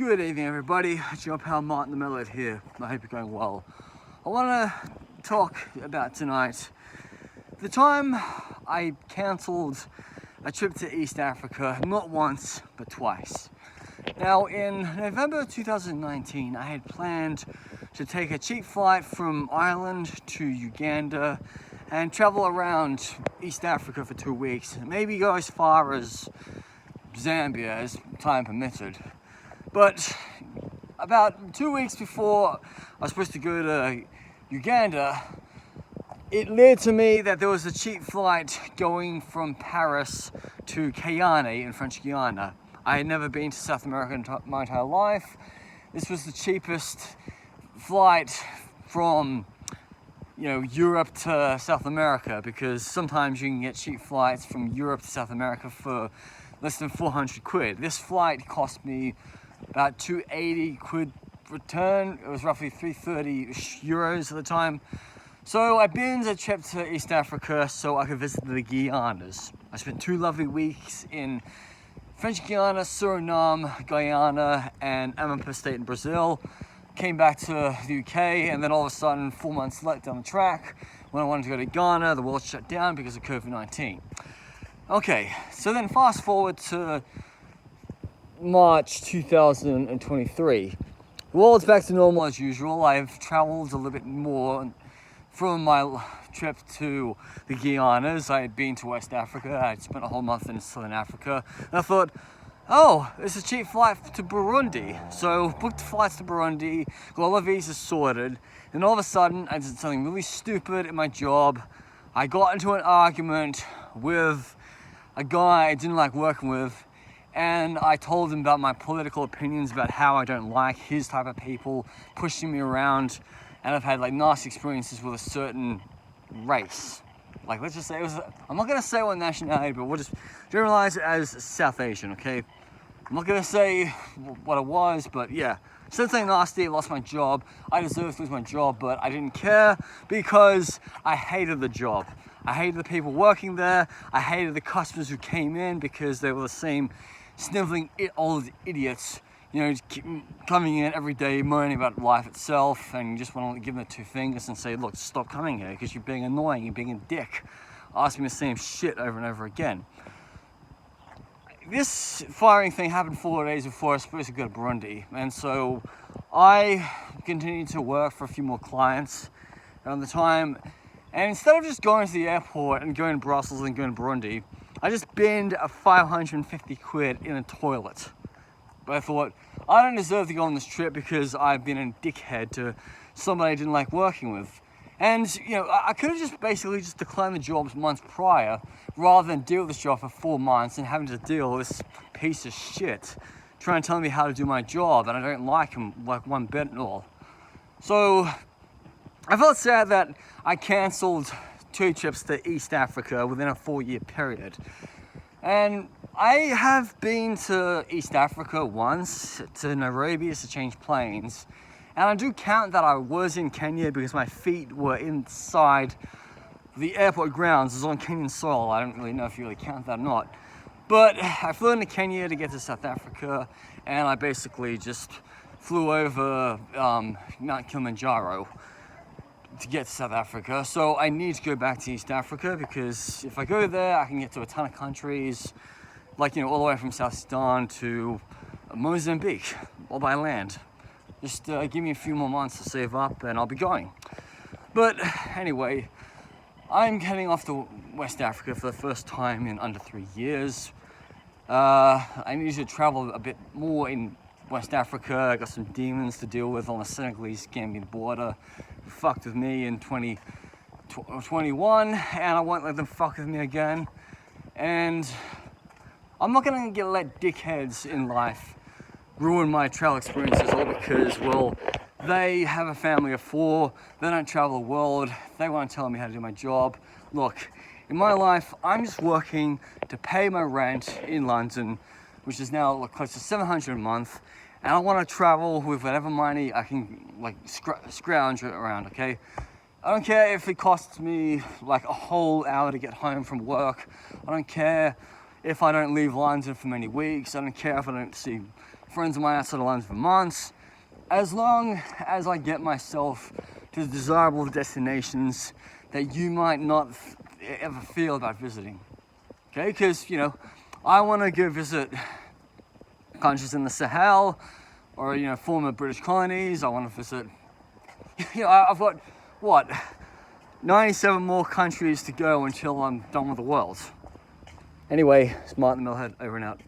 Good evening, everybody. It's your pal Martin the Melod here. I hope you're going well. I want to talk about tonight the time I cancelled a trip to East Africa, not once, but twice. Now, in November 2019, I had planned to take a cheap flight from Ireland to Uganda and travel around East Africa for 2 weeks, maybe go as far as Zambia as time permitted. But about 2 weeks before I was supposed to go to Uganda, it led to me that there was a cheap flight going from Paris to Kayane in French Guiana. I had never been to South America in my entire life. This was the cheapest flight from Europe to South America, because sometimes you can get cheap flights from Europe to South America for less than 400 quid. This flight cost me about 280 quid return. It was roughly 330 euros at the time. So I binned a trip to East Africa so I could visit the Guianas. I spent 2 lovely weeks in French Guiana, Suriname, Guyana, and Amapá State in Brazil. Came back to the UK, and then all of a sudden, 4 months left down the track, when I wanted to go to Ghana, the world shut down because of COVID-19. Okay, so then fast forward to March 2023. The world's back to normal as usual. I've traveled a little bit more from my trip to the Guianas. I had been to West Africa. I'd spent a whole month in Southern Africa. And I thought, oh, it's a cheap flight to Burundi. So booked flights to Burundi, got all the visas sorted, and all of a sudden I did something really stupid in my job. I got into an argument with a guy I didn't like working with, and I told him about my political opinions, about how I don't like his type of people pushing me around, and I've had nasty experiences with a certain race. Let's just say it was, I'm not gonna say what nationality, but we'll just generalize it as South Asian, okay? I'm not gonna say what it was, but yeah. Something nasty, I lost my job. I deserved to lose my job, but I didn't care because I hated the job. I hated the people working there. I hated the customers who came in because they were the same sniveling old idiots, coming in every day moaning about life itself, and you just want to give them the 2 fingers and say, look, stop coming here because you're being annoying, you're being a dick, asking the same shit over and over again. This firing thing happened 4 days before I was supposed to go to Burundi, and so I continued to work for a few more clients around the time, and instead of just going to the airport and going to Brussels and going to Burundi, I just binned a 550 quid in a toilet. But I thought, I don't deserve to go on this trip because I've been a dickhead to somebody I didn't like working with. And, I could have just basically declined the jobs months prior, rather than deal with this job for 4 months and having to deal with this piece of shit trying to tell me how to do my job, and I don't like him one bit at all. So I felt sad that I cancelled 2 trips to East Africa within a 4-year period. And I have been to East Africa once, to Nairobi, to change planes. And I do count that I was in Kenya because my feet were inside the airport grounds. It was on Kenyan soil. I don't really know if you really count that or not. But I flew into Kenya to get to South Africa, and I basically just flew over Mount Kilimanjaro to get to South Africa. So I need to go back to East Africa, because if I go there, I can get to a ton of countries, all the way from South Sudan to Mozambique, all by land. Just give me a few more months to save up and I'll be going. But anyway, I'm heading off to West Africa for the first time in under 3 years. I need to travel a bit more in West Africa. I got some demons to deal with on the Senegalese-Gambian border. Fucked with me in 2021, and I won't let them fuck with me again. And I'm not gonna let dickheads in life ruin my travel experiences, all because, well, they have a family of 4, they don't travel the world, they won't tell me how to do my job. Look, in my life, I'm just working to pay my rent in London, which is now close to $700 a month, and I want to travel with whatever money I can scrounge around, okay? I don't care if it costs me a whole hour to get home from work. I don't care if I don't leave London for many weeks. I don't care if I don't see friends of mine outside of London for months, as long as I get myself to desirable destinations that you might not ever feel about visiting. Okay, because, you know, I want to go visit countries in the Sahel, or, you know, former British colonies. I want to visit, you know, I've got, what, 97 more countries to go until I'm done with the world. Anyway, it's Martin the Millhead, over and out.